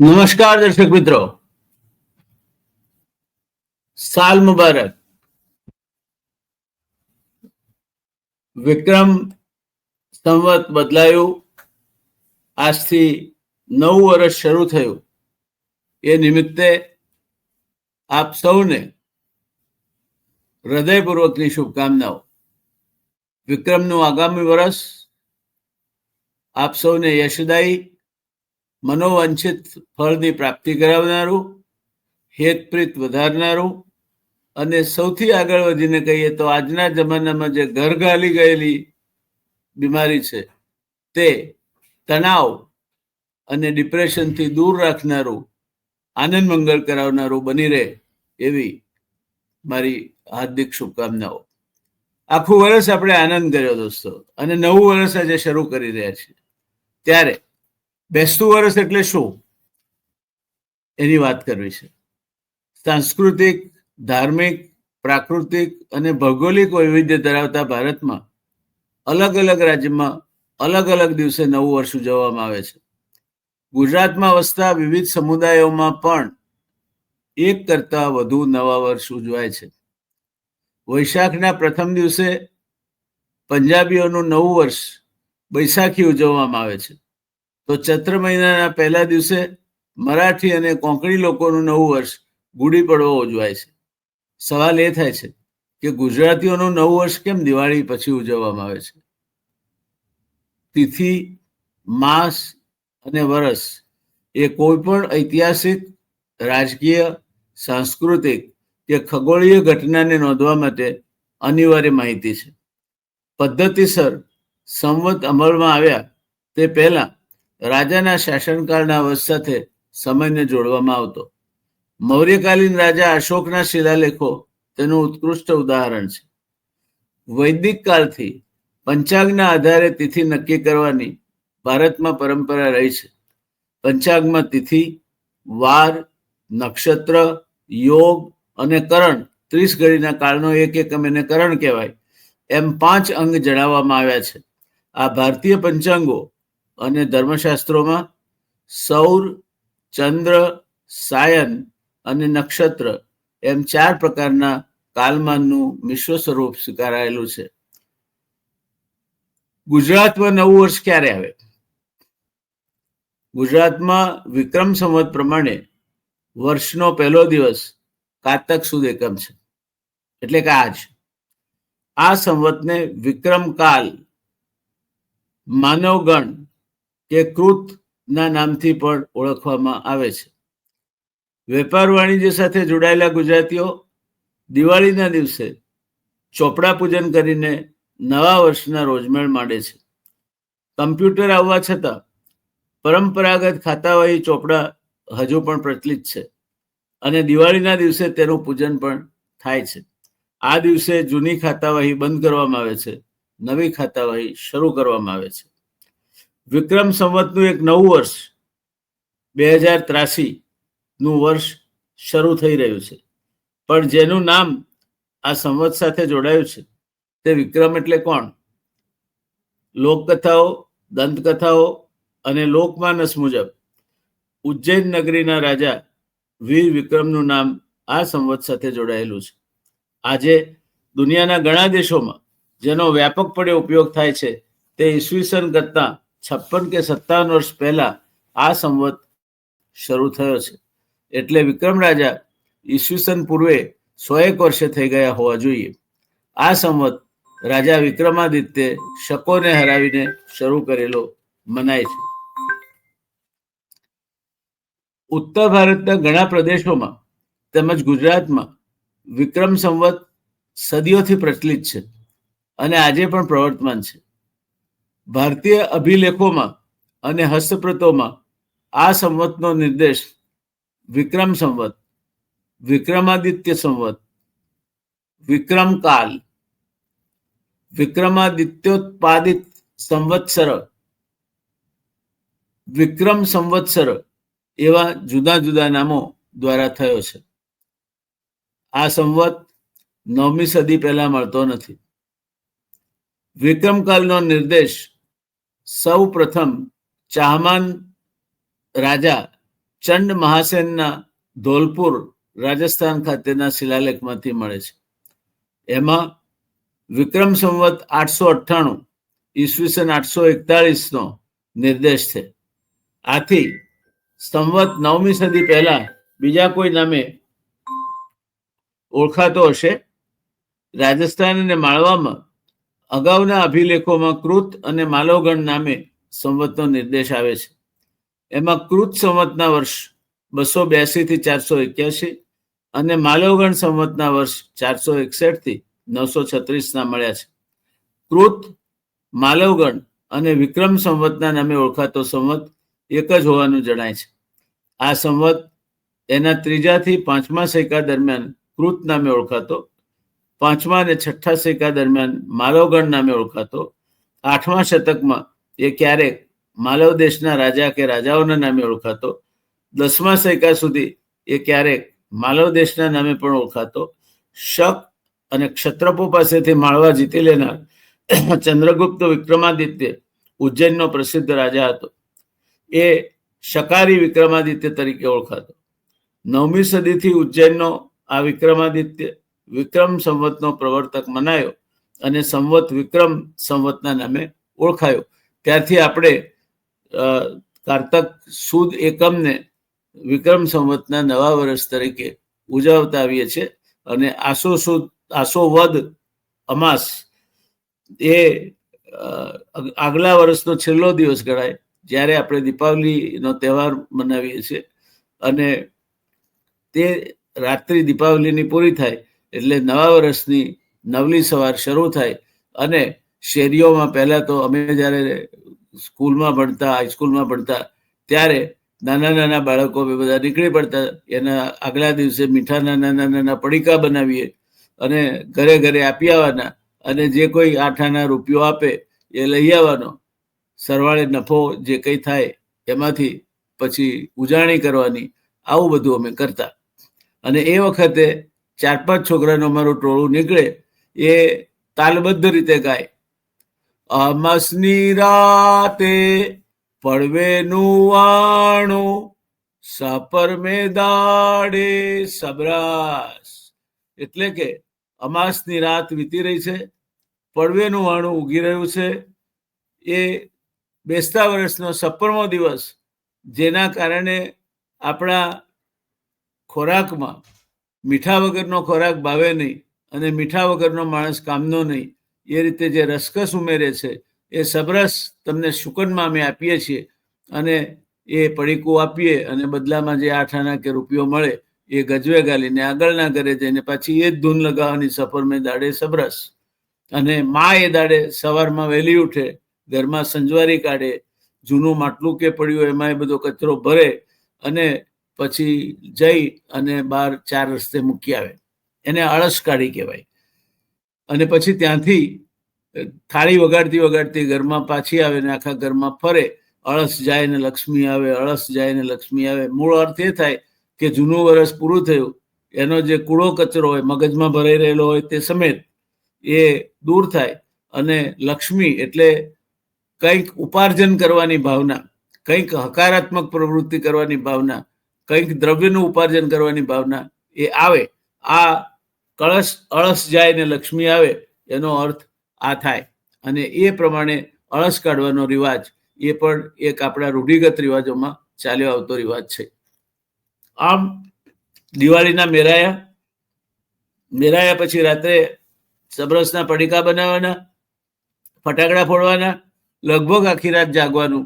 નમસ્કાર દર્શક મિત્રો, સાલ મુબારક. વિક્રમ સંવત બદલાયું, આજથી નવું વર્ષ શરૂ થયું. એ નિમિત્તે આપ સૌને હૃદયપૂર્વકની શુભકામનાઓ. વિક્રમનું આગામી વર્ષ આપ સૌને યશદાયી, મનોવાંછિત ફળની પ્રાપ્તિ કરાવનારું, હેતપ્રીત વધારનારું અને સૌથી આગળ વધીને કહીએ તો આજના જમાનામાં જે ઘરઘાલી ગયેલી બીમારી છે તે તણાવ અને ડિપ્રેશનથી દૂર રાખનારું, આનંદ મંગળ કરાવનારું બની રહે એવી મારી હાર્દિક શુભકામનાઓ. આખું વર્ષ આપણે આનંદ કર્યો દોસ્તો, અને નવું વર્ષ આજે શરૂ કરી રહ્યા છીએ. ત્યારે બેસતું વર્ષ એટલે શું એની વાત કરવી છે. સાંસ્કૃતિક, ધાર્મિક, પ્રાકૃતિક અને ભૌગોલિક વૈવિધ્ય ધરાવતા ભારતમાં અલગ અલગ રાજ્યમાં અલગ અલગ દિવસે નવું વર્ષ ઉજવવામાં આવે છે. ગુજરાતમાં વસતા વિવિધ સમુદાયોમાં પણ એક કરતા વધુ નવા વર્ષ ઉજવાય છે. વૈશાખના પ્રથમ દિવસે પંજાબીઓનું નવું વર્ષ બૈસાખી ઉજવવામાં આવે છે, તો ચૈત્ર મહિનાના પહેલા દિવસે મરાઠી અને કોંકણી લોકોનું નવું વર્ષ ગુડી પડવો ઉજવાય છે. સવાલ એ થાય છે કે ગુજરાતીઓનું નવું વર્ષ કેમ દિવાળી પછી ઉજવવામાં આવે છે? તિથિ, માસ અને વર્ષ એ કોઈ પણ ઐતિહાસિક, રાજકીય, સાંસ્કૃતિક કે ખગોળીય ઘટનાને નોંધવા માટે અનિવાર્ય માહિતી છે. પદ્ધતિસર સંવત અમલમાં આવ્યા તે પહેલા રાજાના શાસનકાળના વર્ષ સાથે સમયને જોડવામાં આવતો. મૌર્યકાલીન રાજા અશોકના શિલાલેખો તેનું ઉત્કૃષ્ટ ઉદાહરણ છે. વૈદિક કાળથી પંચાંગના આધારે તિથિ નક્કી કરવાની ભારતમાં પરંપરા રહી છે. પંચાંગમાં તિથિ, વાર, નક્ષત્ર, યોગ અને કરણ, 30 ઘડીના કાળનો એક એકમ એને કરણ કહેવાય, એમ 5 અંગ જણાવવામાં આવ્યા છે. આ ભારતીય પંચાંગો અને ધર્મશાસ્ત્રોમાં સૌર, ચંદ્ર, સાયન અને નક્ષત્ર એમ 4 પ્રકારના કાલમાનનું મિશ્ર સ્વરૂપ સ્વીકારાયેલું છે. ગુજરાતમાં નવું વર્ષ ક્યારે આવે? ગુજરાતમાં વિક્રમ સંવત પ્રમાણે વર્ષનો પહેલો દિવસ કારતક સુદ એકમ છે, એટલે કે આજ. આ સંવતને વિક્રમ કાલ, માનવગણ કે કૃત ના નામથી પણ ઓળખવામાં આવે છે. વેપાર વાણિજ્ય સાથે જોડાયેલા ગુજરાતીઓ દિવાળીના દિવસે ચોપડા પૂજન કરીને નવા વર્ષના રોજમેળ માંડે છે. કમ્પ્યુટર આવવા છતાં પરંપરાગત ખાતાવહી ચોપડા હજુ પણ પ્રચલિત છે અને દિવાળીના દિવસે તેનું પૂજન પણ થાય છે. આ દિવસે જૂની ખાતાવહી બંધ કરવામાં આવે છે, નવી ખાતાવહી શરૂ કરવામાં આવે છે. વિક્રમ સંવતનું એક નવું વર્ષ 2083 નું વર્ષ શરૂ થઈ રહ્યું છે, પણ જેનું નામ આ સંવત સાથે જોડાયું છે તે વિક્રમ એટલે કોણ? લોકકથાઓ, દંતકથાઓ અને લોકમાનસ મુજબ ઉજ્જૈન નગરીના રાજા વીર વિક્રમનું નામ આ સંવત સાથે જોડાયેલું છે. આજે દુનિયાના ઘણા દેશોમાં જેનો વ્યાપકપણે ઉપયોગ થાય છે તે ઈસવીસન કરતા 56 કે 57 વર્ષ પહેલા આ સંવત શરૂ થયો છે. એટલે વિક્રમ રાજા ઈસવીસન પૂર્વે 101 વર્ષે થઈ ગયા હોવા જોઈએ. આ સંવત રાજા વિક્રમાદિત્ય શકોને હરાવીને શરૂ કરેલો મનાય છે. ઉત્તર ભારતના ઘણા પ્રદેશોમાં તેમજ ગુજરાતમાં વિક્રમ સંવત સદીઓથી પ્રચલિત છે અને આજે પણ પ્રવર્તમાન છે. ભારતીય અભિલેખોમાં અને હસ્તપ્રતોમાં આ સંવતનો નિર્દેશ વિક્રમ સંવત, વિક્રમાદિત્ય સંવત, વિક્રમકાલ, વિક્રમાદિત્યોત્પાદિત સંવત્સર, વિક્રમ સંવત્સર એવા જુદા જુદા નામો દ્વારા થયો છે. આ સંવત 9મી સદી પહેલા મળતો નથી. વિક્રમકાલનો નિર્દેશ સૌ પ્રથમ ચાહમાન રાજા ચંડ મહાસેનના ધોલપુર રાજસ્થાન ખાતેના શિલાલેખમાંથી મળે છે. એમાં વિક્રમ સંવત 898 ઈસવીસન 841 નો નિર્દેશ છે. આથી સંવત 9મી સદી પહેલા બીજા કોઈ નામે ઓળખાતો હશે. રાજસ્થાન અને માળવામાં અગાઉના અભિલેખોમાં કૃત અને માલોગણ નામે સંવતનો નિર્દેશ આવે છે. એમાં કૃત સંવતના વર્ષ 282 થી 481 અને માલોગણ સંવતના વર્ષ 461 થી 936 મળ્યા છે. કૃત, માલવગણ અને વિક્રમ સંવતના નામે ઓળખાતો સંવત એક જ હોવાનું જણાય છે. આ સંવત એના 3જા થી 5મા સૈકા દરમિયાન કૃત નામે ઓળખાતો, 5મા અને 6ઠ્ઠા સૈકા દરમિયાન માલવગણ નામે ઓળખાતો, 8મા શતકમાં એ ક્યારેક માલવ દેશના રાજા કે રાજાઓના નામે ઓળખાતો, 10મા સૈકા સુધી એ ક્યારેક માલવ દેશના નામે પણ ઓળખાતો. શક અને ક્ષત્રપો પાસેથી માળવા જીતી લેનાર ચંદ્રગુપ્ત વિક્રમાદિત્ય ઉજ્જૈનનો પ્રસિદ્ધ રાજા હતો. એ શકારી વિક્રમાદિત્ય તરીકે ઓળખાતો. 9મી સદીથી ઉજ્જૈનનો આ વિક્રમાદિત્ય વિક્રમ સંવતનો પ્રવર્તક મનાયો અને સંવત વિક્રમ સંવતના નામે ઓળખાયો. ત્યારથી આપણે કારતક સુદ એકમને વિક્રમ સંવતના નવા વર્ષ તરીકે ઉજવતા આવીએ છીએ. અને આસો વદ અમાસ એ આગલા વર્ષનો છેલ્લો દિવસ ગણાય, જ્યારે આપણે દીપાવલીનો તહેવાર મનાવીએ છીએ. અને તે રાત્રિ દીપાવલીની પૂરી થાય એટલે નવા વર્ષની નવલી સવાર શરૂ થાય. અને શેરીઓમાં પહેલા તો અમે જ્યારે સ્કૂલમાં ભણતા, હાઈસ્કૂલમાં ભણતા ત્યારે નાના નાના બાળકો બધા નીકળી પડતા. એના આગલા દિવસે મીઠા નાના પડીકા બનાવીએ અને ઘરે ઘરે આપી આવવાના. અને જે કોઈ 8 આના રૂપિયો આપે એ લઈ આવવાનો. સરવાળે નફો જે કંઈ થાય એમાંથી પછી ઉજાણી કરવાની. આવું બધું અમે કરતા. અને એ વખતે 4-5 છોકરાનું અમારું ટોળું નીકળે, એ તાલબદ્ધ રીતે ગાય, અમાસની રાતે પડવેનું વાણું, સાપર મે દાડે સબરાસ. એટલે કે અમાસની રાત વીતી રહી છે, પડવેનું વાણું ઉગી રહ્યું છે. એ બેસતા વર્ષનો 17મો દિવસ, જેના કારણે આપણા ખોરાકમાં મીઠા વગરનો ખોરાક ભાવે નહીં અને મીઠા વગરનો માણસ કામનો નહીં. એ રીતે જે રસકસ ઉમેરે છે એ સબરસ તમને શુકનમાં અમે આપીએ છીએ. અને એ પડીકું આપીએ અને બદલામાં જે 8 આના કે રૂપિયો મળે એ ગજવે ગાલીને આગળના ઘરે જઈને પાછી એ જ ધૂન લગાવવાની, સફર મેં દાડે સબરસ. અને મા એ દાડે સવારમાં વહેલી ઉઠે, ઘરમાં સંજવારી કાઢે, જૂનું માટલું કે પડ્યું એમાં એ બધો કચરો ભરે અને પછી જઈ અને બહાર 4 રસ્તે મૂકી આવે. એને અળસ કાઢી કહેવાય. અને પછી ત્યાંથી થાળી વગાડતી વગાડતી ઘરમાં પાછી આવે ને આખા ઘરમાં ફરે. અળસ જાય ને લક્ષ્મી આવે, અળસ જાય ને લક્ષ્મી આવે. મૂળ અર્થ એ થાય કે જૂનું વર્ષ પૂરું થયું, એનો જે કૂડો કચરો હોય, મગજમાં ભરાઈ રહેલો હોય તે સમેત એ દૂર થાય. અને લક્ષ્મી એટલે કંઈક ઉપાર્જન કરવાની ભાવના, કંઈક હકારાત્મક પ્રવૃત્તિ કરવાની ભાવના, કંઈક દ્રવ્યનું ઉપાર્જન કરવાની ભાવના એ આવે. આ અળસ જાય ને લક્ષ્મી આવે એનો અર્થ આ થાય. અને એ પ્રમાણે અળસ કાઢવાનો રિવાજ એ પણ એક આપણા રૂઢિગત રિવાજોમાં ચાલ્યો આવતો રિવાજ છે. આમ દિવાળીના મેરાયા પછી રાત્રે સબરસના પડીકા બનાવવાના, ફટાકડા ફોડવાના, લગભગ આખી રાત જાગવાનું.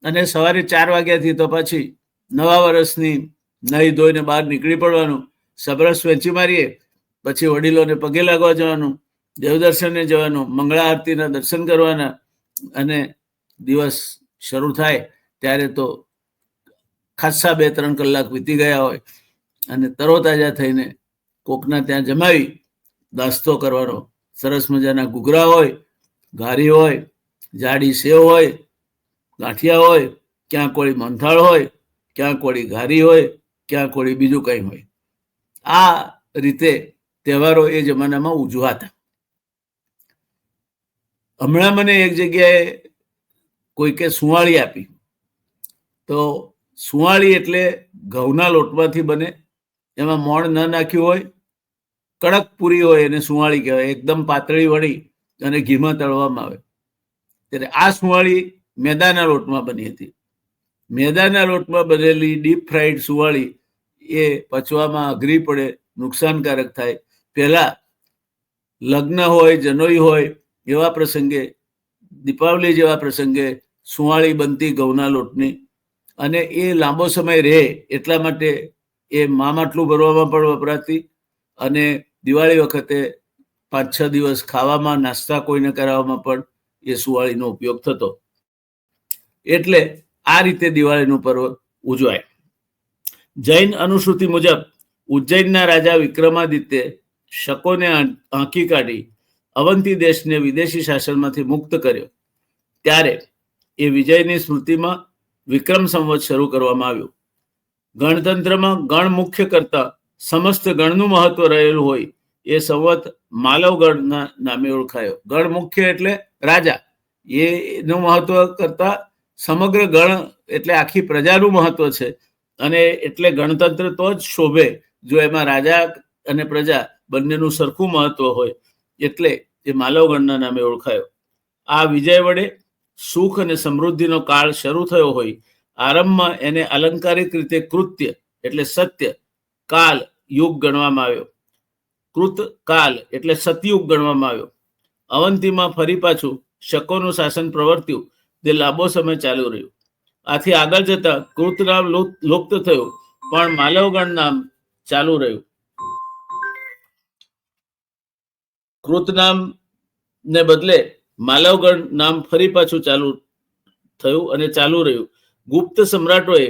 અને સવારે 4 વાગ્યાથી તો પછી નવા વર્ષની નાહી ધોઈને બહાર નીકળી પડવાનું. સબરસ વેચી મારીએ, પછી વડીલોને પગે લાગવા જવાનું, દેવદર્શને જવાનું, મંગળા આરતીના દર્શન કરવાના. અને દિવસ શરૂ થાય ત્યારે તો ખાસ્સા 2-3 કલાક વીતી ગયા હોય અને તરોતાજા થઈને કોકના ત્યાં જમાવી નાસ્તો કરવાનો. સરસ મજાના ઘૂઘરા હોય, ઘારી હોય, જાડી સેવ હોય, ગાંઠિયા હોય, ક્યાં કોળી મોહનથાળ હોય, ક્યાં કોળી ઘારી હોય, ક્યાં કોળી બીજું કંઈ હોય. આ રીતે તહેવારો એ જમાનામાં ઉજવાતા. હમણાં મને એક જગ્યાએ કોઈકે સુવાળી આપી, તો સુવાળી એટલે ઘઉંના લોટમાંથી બને, એમાં મોણ ન નાખ્યું હોય, કડક પૂરી હોય એને સુવાળી કહેવાય. એકદમ પાતળી વળી અને ઘીમાં તળવામાં આવે. ત્યારે આ સુવાળી મેદાના લોટમાં બની હતી. મેદાના લોટમાં બનેલી ડીપ ફ્રાઈડ સુવાળી એ પચવામાં અઘરી પડે, નુકસાનકારક થાય. પહેલા લગ્ન હોય, જનોઈ હોય એવા પ્રસંગે, દીપાવલી જેવા પ્રસંગે સુવાળી બનતી ઘઉંના લોટની, અને એ લાંબો સમય રહે એટલા માટે એ માટલું ભરવામાં પણ વપરાતી, અને દિવાળી વખતે 5-6 દિવસ ખાવામાં, નાસ્તા કોઈને કરાવવામાં પણ એ સુવાળીનો ઉપયોગ થતો. એટલે આ રીતે દિવાળીનું પર્વ ઉજવાય. જૈન અનુશ્રુતિ મુજબ ઉજ્જૈનના રાજા વિક્રમાદિત્ય શકોને આંકી કાઢી અવંતી દેશને વિદેશી શાસનમાંથી મુક્ત કર્યો, ત્યારે એ વિજયની સ્મૃતિમાં વિક્રમ સંવત શરૂ કરવામાં આવ્યું. ગણતંત્રમાં ગણ મુખ્ય કરતા સમસ્ત ગણનું મહત્વ રહેલું હોય એ સંવત માલવગણના નામે ઓળખાયો. ગણ મુખ્ય એટલે રાજા, એનું મહત્વ કરતા સમગ્ર ગણ એટલે આખી પ્રજાનું મહત્વ છે, અને એટલે ગણતંત્ર તો જ શોભે જો એમાં રાજા અને પ્રજા બંનેનું સરખું મહત્વ હોય. એટલે એ માલવગણના નામે ઓળખાયો. આ વિજય વડે સુખ અને સમૃદ્ધિનો કાળ શરૂ થયો હોય. આરંભમાં એને અલંકારિક રીતે કૃત્ય એટલે સત્ય કાલ યુગ ગણવામાં આવ્યો. કૃત કાલ એટલે સતયુગ ગણવામાં આવ્યો. અવંતીમાં ફરી પાછું શકોનું શાસન પ્રવર્ત્યું, તે લાંબો સમય ચાલુ રહ્યું. આથી આગળ જતા કૃત નામ લુપ્ત થયું, પણ માલવગણ નામ ચાલુ રહ્યું. કૃત નામ ને બદલે માલવગણ નામ ફરી પાછું ચાલુ થયું અને ચાલુ રહ્યું. ગુપ્ત સમ્રાટોએ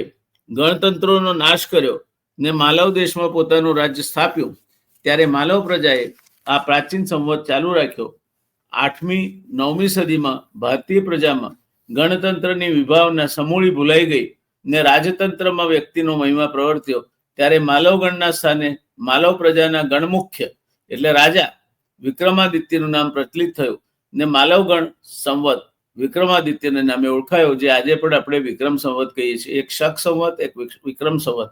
ગણતંત્રોનો નાશ કર્યો ને માલવ દેશમાં પોતાનું રાજ્ય સ્થાપ્યું, ત્યારે માલવ પ્રજાએ આ પ્રાચીન સંવત ચાલુ રાખ્યો. 8મી 9મી સદીમાં ભારતીય પ્રજામાં ગણતંત્રની વિભાવના સમૂળી ભૂલાઈ ગઈ ને રાજતંત્રમાં વ્યક્તિનો મહિમા પ્રવર્ત્યો, ત્યારે માલવગણના સ્થાને માલવ પ્રજાના ગણમુખ્ય એટલે રાજા વિક્રમાદિત્યનું નામ પ્રચલિત થયું ને માલવગણ સંવત વિક્રમાદિત્યના નામે ઓળખાયો, જે આજે પણ આપણે વિક્રમ સંવત કહીએ છીએ. એક શક સંવત, એક વિક્રમ સંવત,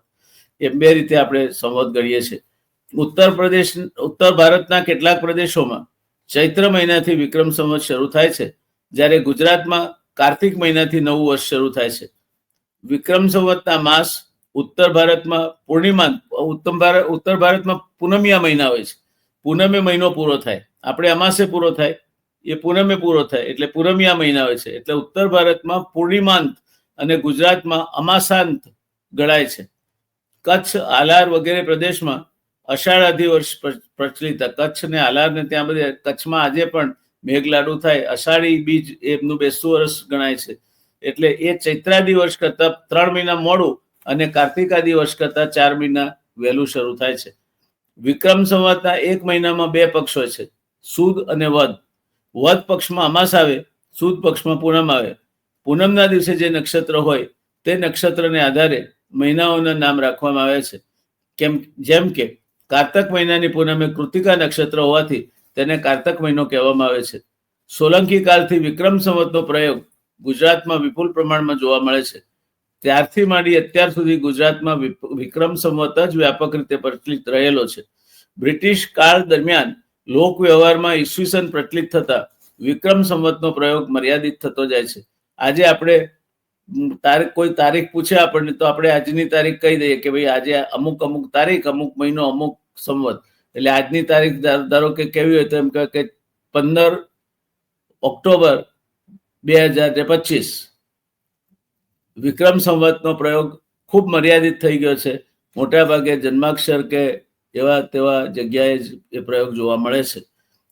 એ બે રીતે આપણે સંવત ગણીએ છીએ. ઉત્તર ભારતના કેટલાક પ્રદેશોમાં ચૈત્ર મહિનાથી વિક્રમ સંવત શરૂ થાય છે, જ્યારે ગુજરાતમાં કાર્તિક મહિનાથી નવું વર્ષ શરૂ થાય છે. વિક્રમ સંવતના માસ ઉત્તર ભારતમાં પૂર્ણિમા, ઉત્તર ભારતમાં પૂનમિયા મહિના હોય છે. પૂનમે મહિનો પૂરો થાય, આપણે અમાસે પૂરો થાય, એ પૂનમે પૂરો થાય, એટલે પૂનમિયા મહિના હોય છે. એટલે ઉત્તર ભારતમાં પૂર્ણિમાંત અને ગુજરાતમાં અમાસાંત ગણાય છે. કચ્છ, આલાર વગેરે પ્રદેશમાં અષાઢ અધિવર્ષ પ્રચલિત. કચ્છ ને આલાર ને ત્યાં બધે કચ્છમાં આજે પણ મેઘલાડુ થાય, અષાઢી બીજ એમનું બેસતું વર્ષ ગણાય છે. એટલે એ ચૈત્રાદી વર્ષ કરતા 3 મહિના મોડું અને કાર્તિકાદી વર્ષ કરતા 4 મહિના વહેલું શરૂ થાય છે. વિક્રમ સંવતના 1 મહિનામાં 2 પક્ષ હોય છે, સુદ અને વદ. વદ પક્ષમાં અમાસ આવે, સુદ પક્ષમાં પૂનમ આવે. પૂનમના દિવસે જે નક્ષત્ર હોય તે નક્ષત્રને આધારે મહિનાઓના નામ રાખવામાં આવે છે. જેમ કે કારતક મહિનાની પૂનમે કૃતિકા નક્ષત્ર હોવાથી તેને કારતક મહિનો કહેવામાં આવે છે. સોલંકી કાળથી વિક્રમ સંવતનો પ્રયોગ ગુજરાતમાં વિપુલ પ્રમાણમાં જોવા મળે છે. ત્યારથી માંડી અત્યાર સુધી ગુજરાતમાં વિક્રમ સંવત જ વ્યાપક રીતે પ્રચલિત રહેલો છે. બ્રિટિશ કાળ દરમિયાન લોક વ્યવહારમાં ઈસવીસન પ્રચલિત થતા વિક્રમ સંવતનો પ્રયોગ મર્યાદિત થતો જાય છે. આજે આપણે કોઈ તારીખ પૂછે આપણને તો આપણે આજની તારીખ કહી દઈએ કે ભાઈ આજે અમુક તારીખ, અમુક મહિનો, અમુક સંવત. એટલે આજની તારીખ ધારો કે કેવી હોય તો એમ કે 15 ઓક્ટોબર 2025. વિક્રમ સંવતનો પ્રયોગ ખૂબ મર્યાદિત થઈ ગયો છે. મોટા ભાગે જન્માક્ષર કે એવા તેવા જગ્યાએ જ એ પ્રયોગ જોવા મળે છે.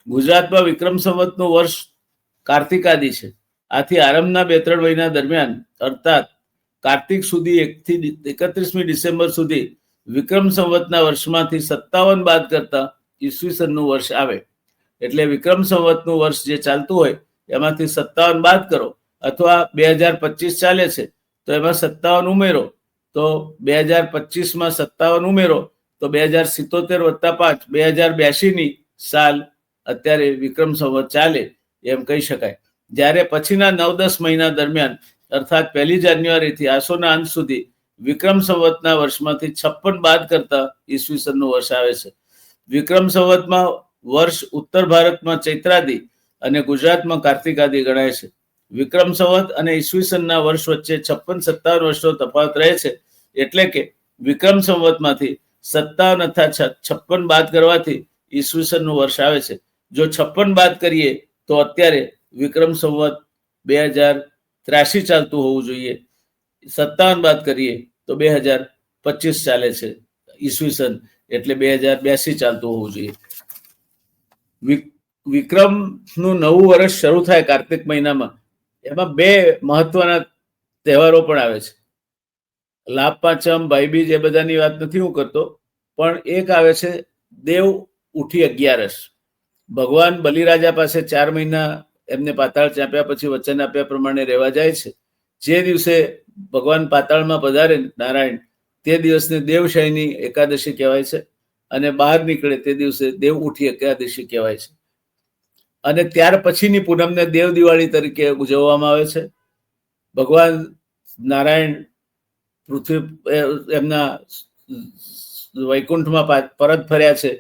ગુજરાતમાં વિક્રમ સંવતનું વર્ષ કાર્તિકાદી છે. આથી આરંભના 2-3 મહિના દરમિયાન અર્થાત કાર્તિક સુધી 1 થી 31મી ડિસેમ્બર સુધી વિક્રમ સંવતના વર્ષમાંથી 57 બાદ કરતા ઈસવીસનનું વર્ષ આવે. એટલે વિક્રમ સંવતનું વર્ષ જે ચાલતું હોય એમાંથી 57 બાદ કરો, અથવા 2025 ચાલે છે તો એમાં 57 ઉમેરો, તો 2025માં 57 ઉમેરો તો 2077 + 5 2082ની સાલ અત્યારે વિક્રમ સંવત ચાલે એમ કહી શકાય. જ્યારે પછીના 9-10 મહિના દરમિયાન અર્થાત 1 જાન્યુઆરીથી આસોના અંત સુધી વિક્રમ સંવતના વર્ષમાંથી 56 બાદ કરતા ઈસવીસનનું વર્ષ આવે છે. વિક્રમ સંવતમાં વર્ષ ઉત્તર ભારતમાં ચૈત્રાદી અને ગુજરાતમાં કાર્તિકાદી ગણાય છે. વિક્રમ સંવત અને ઈસવીસનના વર્ષ વચ્ચે 56-57 વર્ષનો તફાવત રહે છે. એટલે કે વિક્રમ સંવતમાંથી 57 અથવા 56 બાદ કરવાથી ઈસવીસનનું વર્ષ આવે છે. જો 56 બાદ કરીએ તો અત્યારે વિક્રમ સંવત 2083 ચાલતું હોવું જોઈએ. 57 બાદ કરીએ તો 2025 ચાલે છે ઈસવીસન, એટલે 2082 ચાલતું હોવું જોઈએ. વિક્રમનું નવું વર્ષ શરૂ થાય કાર્તિક મહિનામાં. એમાં 2 મહત્વના તહેવારો પણ આવે છે. લાભ પાંચમ, ભાઈબીજ એ બધાની વાત નથી હું કરતો, પણ એક આવે છે દેવ ઉઠી 11. ભગવાન બલિરાજા પાસે 4 મહિના એમને પાતાળ ચાંપ્યા પછી વચન આપ્યા પ્રમાણે રહેવા જાય છે. જે દિવસે ભગવાન પાતાળમાં પધારે નારાયણ, તે દિવસને દેવશયની એકાદશી કહેવાય છે, અને બહાર નીકળે તે દિવસે દેવ ઉઠી એકાદશી કહેવાય છે. અને ત્યાર પછીની પૂનમને દેવ દિવાળી તરીકે ઉજવવામાં આવે છે. ભગવાન નારાયણ પૃથ્વી એમના વૈકુંઠમાં પરત ફર્યા છે.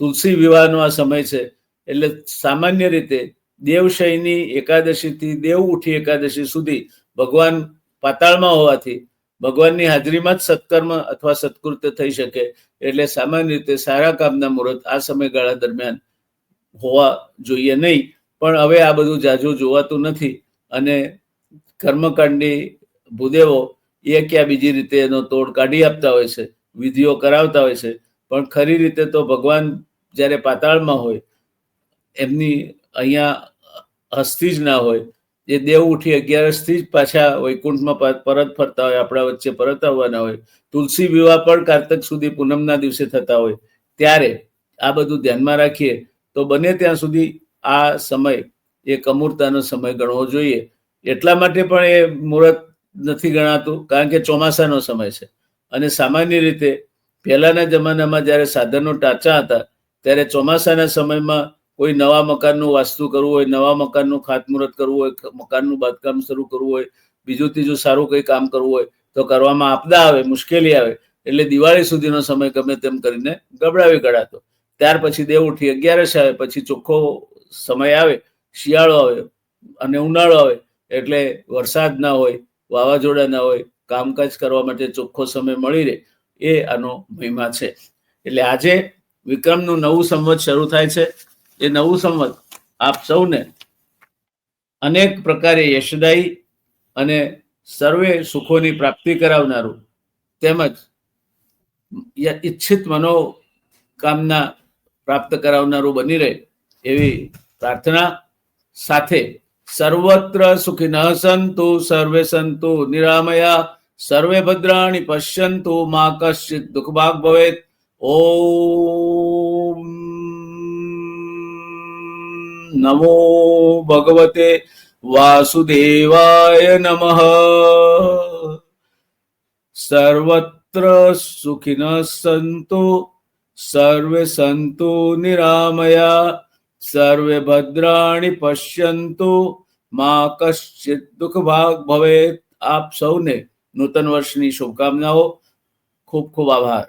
તુલસી વિવાહનો આ સમય છે. એટલે સામાન્ય રીતે દેવશયની એકાદશીથી દેવ ઉઠી એકાદશી સુધી ભગવાન પાતાળમાં હોવાથી ભગવાનની હાજરીમાં જ સત્કર્મ અથવા સત્કૃત્ય થઈ શકે. એટલે સામાન્ય રીતે સારા કામના મુહૂર્ત આ સમયગાળા દરમિયાન હોવા જોઈએ નહીં. પણ હવે આ બધું જાજુ જોવાતું નથી, અને કર્મકાંડી ભૂદેવો એ ક્યાં બીજી રીતે એનો તોડ કાઢી આપતા હોય છે, વિધિઓ કરાવતા હોય છે. પણ ખરી રીતે તો ભગવાન જ્યારે પાતાળમાં હોય, એમની અહીંયા હસ્તી જ ના હોય. એ દેવ ઉઠી 11 થી જ પાછા વૈકુંઠમાં પરત ફરતા હોય, આપણા વચ્ચે પરત આવવાના હોય. તુલસી વિવાહ પણ કાર્તક સુધી પૂનમના દિવસે થતા હોય. ત્યારે આ બધું ધ્યાનમાં રાખીએ તો બને ત્યાં સુધી આ સમય એક અમૂર્તાનો સમય ગણવો જોઈએ. એટલા માટે પણ એ મુહૂર્ત નથી ગણાતું કારણ કે ચોમાસાનો સમય છે. અને સામાન્ય રીતે પહેલાના જમાનામાં જ્યારે સાધનો ટાંચા હતા, ત્યારે ચોમાસાના સમયમાં કોઈ નવા મકાનનું વાસ્તુ કરવું હોય, નવા મકાનનું ખાતમુહૂર્ત કરવું હોય, મકાનનું બાંધકામ શરૂ કરવું હોય, બીજું ત્રીજું સારું કંઈ કામ કરવું હોય તો કરવામાં આપદા આવે, મુશ્કેલી આવે. એટલે દિવાળી સુધીનો સમય ગમે તેમ કરીને ગબડાવી ગણાતો. ત્યાર પછી દેવ ઉઠી 11 આવે, પછી ચોખ્ખો સમય આવે, શિયાળો આવે અને ઉનાળો આવે. એટલે વરસાદ ના હોય, વાવાઝોડા ના હોય, કામકાજ કરવા માટે ચોખ્ખો સમય મળી રહે. એ આનો મહિમા છે. એટલે આજે વિક્રમનું નવું સંવત શરૂ થાય છે. એ નવું સંવત આપ સૌને અનેક પ્રકારે યશદાયી અને સર્વે સુખોની પ્રાપ્તિ કરાવનારું, તેમજ ઈચ્છિત મનોકામના પ્રાપ્ત કરાવનારું બની રહે એવી પ્રાર્થના સાથે સર્વત્ર સુખિનઃ સંતુ સર્વે સંતુ નિરામયા સર્વે ભદ્રાણિ પશ્યન્તુ મા કશ્ચિત દુઃખભાગ ભવેત. ઓમ નમો ભગવતે વાસુદેવાય નમઃ. સર્વત્ર સુખિનઃ સંતુ સર્વે સંતુ નિરામયા સર્વે ભદ્રાણિ પશ્યન્તુ મા કશ્ચિત દુઃખભાગ ભવેત. આપ સૌને નૂતન વર્ષની શુભકામનાઓ. ખૂબ ખૂબ આભાર.